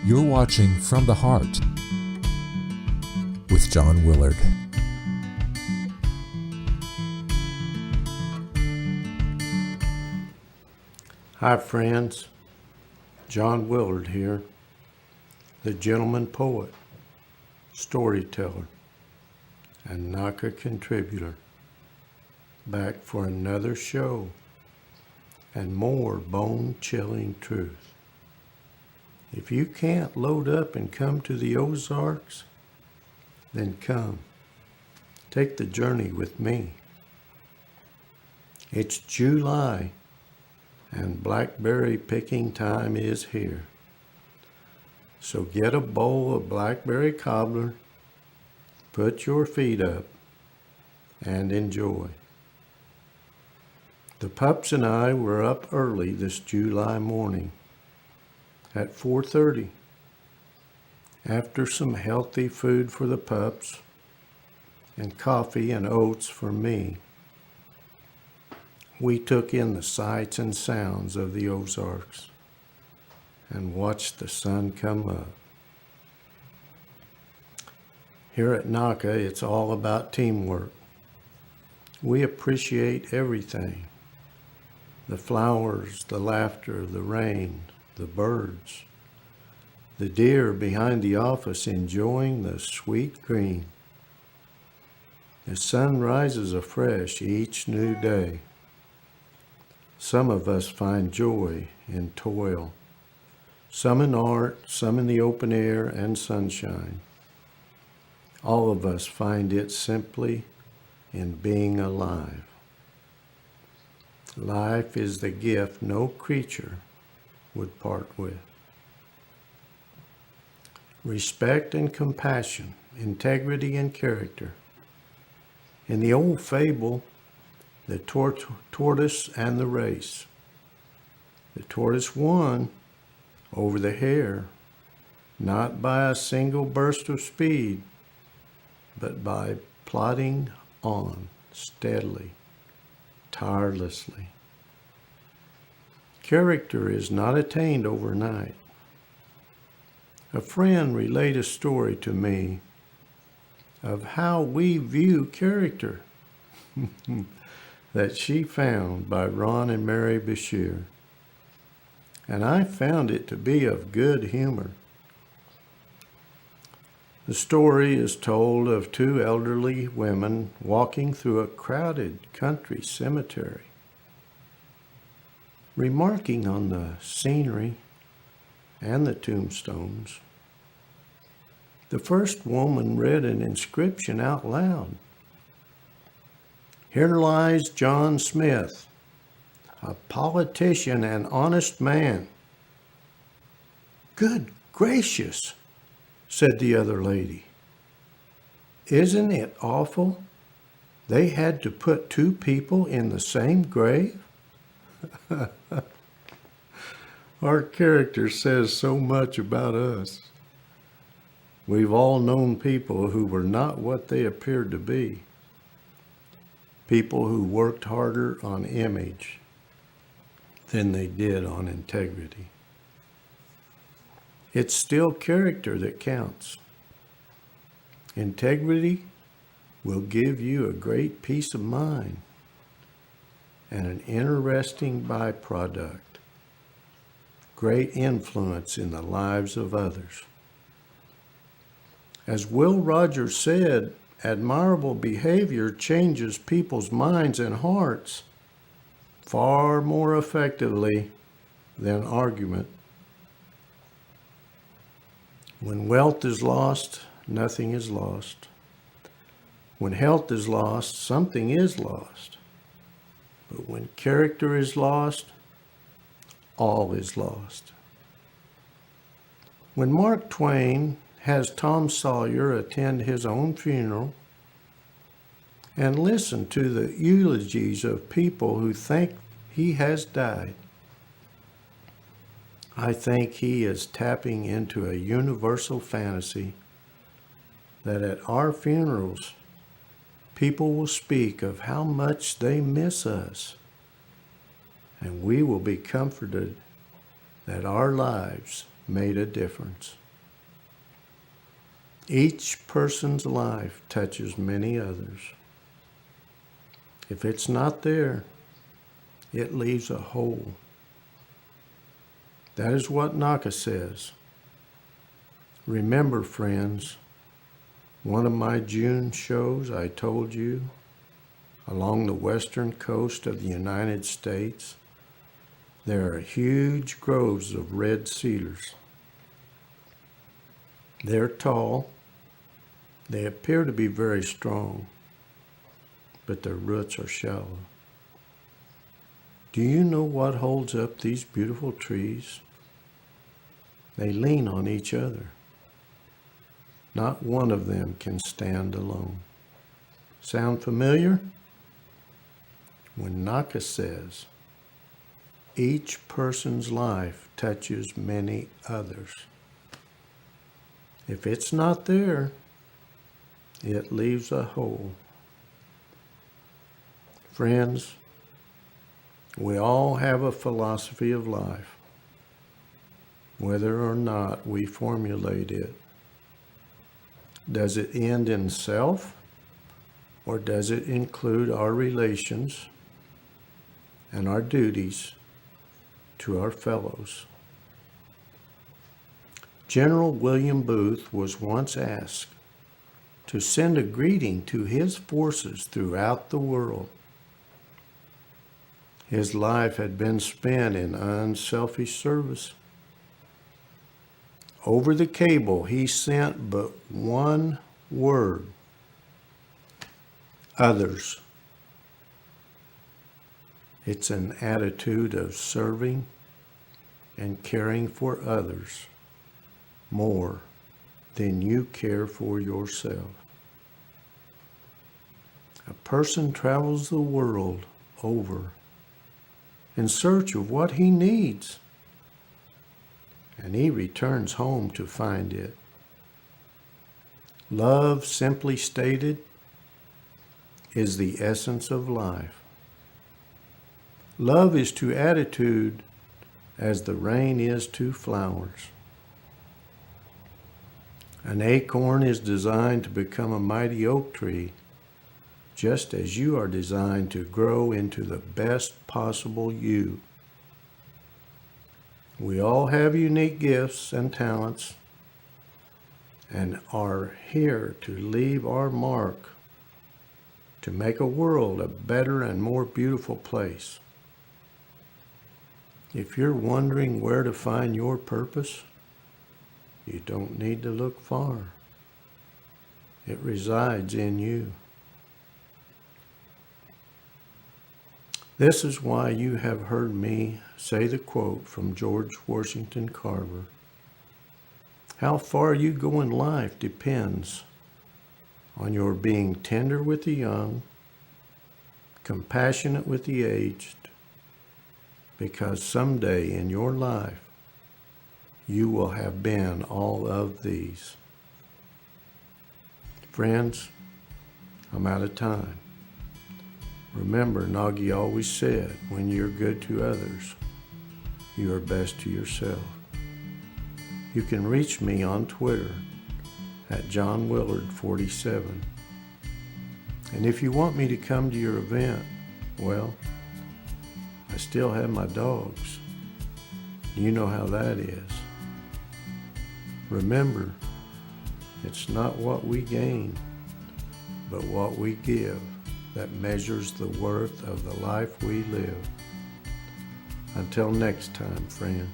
You're watching From the Heart with John Willard. Hi friends, John Willard here, the gentleman poet, storyteller, and Naka contributor, back for another show and more bone-chilling truth. If you can't load up and come to the Ozarks, then come. Take the journey with me. It's July, and blackberry picking time is here. So get a bowl of blackberry cobbler, put your feet up, and enjoy. The pups and I were up early this July morning at 4:30. After some healthy food for the pups and coffee and oats for me, we took in the sights and sounds of the Ozarks and watched the sun come up. Here at Naka, it's all about teamwork. We appreciate everything: the flowers, the laughter, the rain, the birds, the deer behind the office enjoying the sweet green. The sun rises afresh each new day. Some of us find joy in toil, some in art, some in the open air and sunshine. All of us find it simply in being alive. Life is the gift no creature would part with. Respect and compassion, integrity and character. In the old fable, the tortoise and the race. The tortoise won over the hare, not by a single burst of speed, but by plodding on steadily, tirelessly. Character is not attained overnight. A friend relayed a story to me of how we view character that she found by Ron and Mary Bashir, and I found it to be of good humor. The story is told of two elderly women walking through a crowded country cemetery, remarking on the scenery and the tombstones. The first woman read an inscription out loud. "Here lies John Smith, a politician and honest man." "Good gracious," said the other lady. "Isn't it awful? They had to put two people in the same grave?" Our character says so much about us. We've all known people who were not what they appeared to be. People who worked harder on image than they did on integrity. It's still character that counts. Integrity will give you a great peace of mind and an interesting byproduct. Great influence in the lives of others. As Will Rogers said, admirable behavior changes people's minds and hearts far more effectively than argument. When wealth is lost, nothing is lost. When health is lost, something is lost. But when character is lost, all is lost. When Mark Twain has Tom Sawyer attend his own funeral and listen to the eulogies of people who think he has died, I think he is tapping into a universal fantasy that at our funerals, people will speak of how much they miss us, and we will be comforted that our lives made a difference. Each person's life touches many others. If it's not there, it leaves a hole. That is what Naka says. Remember, friends, one of my June shows I told you, along the western coast of the United States, there are huge groves of red cedars. They're tall. They appear to be very strong, but their roots are shallow. Do you know what holds up these beautiful trees? They lean on each other. Not one of them can stand alone. Sound familiar? When Naka says, each person's life touches many others. If it's not there, it leaves a hole. Friends, we all have a philosophy of life, whether or not we formulate it. Does it end in self, or does it include our relations and our duties to our fellows? General William Booth was once asked to send a greeting to his forces throughout the world. His life had been spent in unselfish service. Over the cable, he sent but one word: others. It's an attitude of serving and caring for others more than you care for yourself. A person travels the world over in search of what he needs, and he returns home to find it. Love, simply stated, is the essence of life. Love is to attitude as the rain is to flowers. An acorn is designed to become a mighty oak tree, just as you are designed to grow into the best possible you. We all have unique gifts and talents and are here to leave our mark, to make a world a better and more beautiful place. If you're wondering where to find your purpose, you don't need to look far. It resides in you. This is why you have heard me say the quote from George Washington Carver. How far you go in life depends on your being tender with the young, compassionate with the aged, because someday in your life, you will have been all of these. Friends, I'm out of time. Remember, Nagi always said, when you're good to others, you are best to yourself. You can reach me on Twitter at JohnWillard47. And if you want me to come to your event, well, I still have my dogs. You know how that is. Remember, it's not what we gain, but what we give that measures the worth of the life we live. Until next time, friends.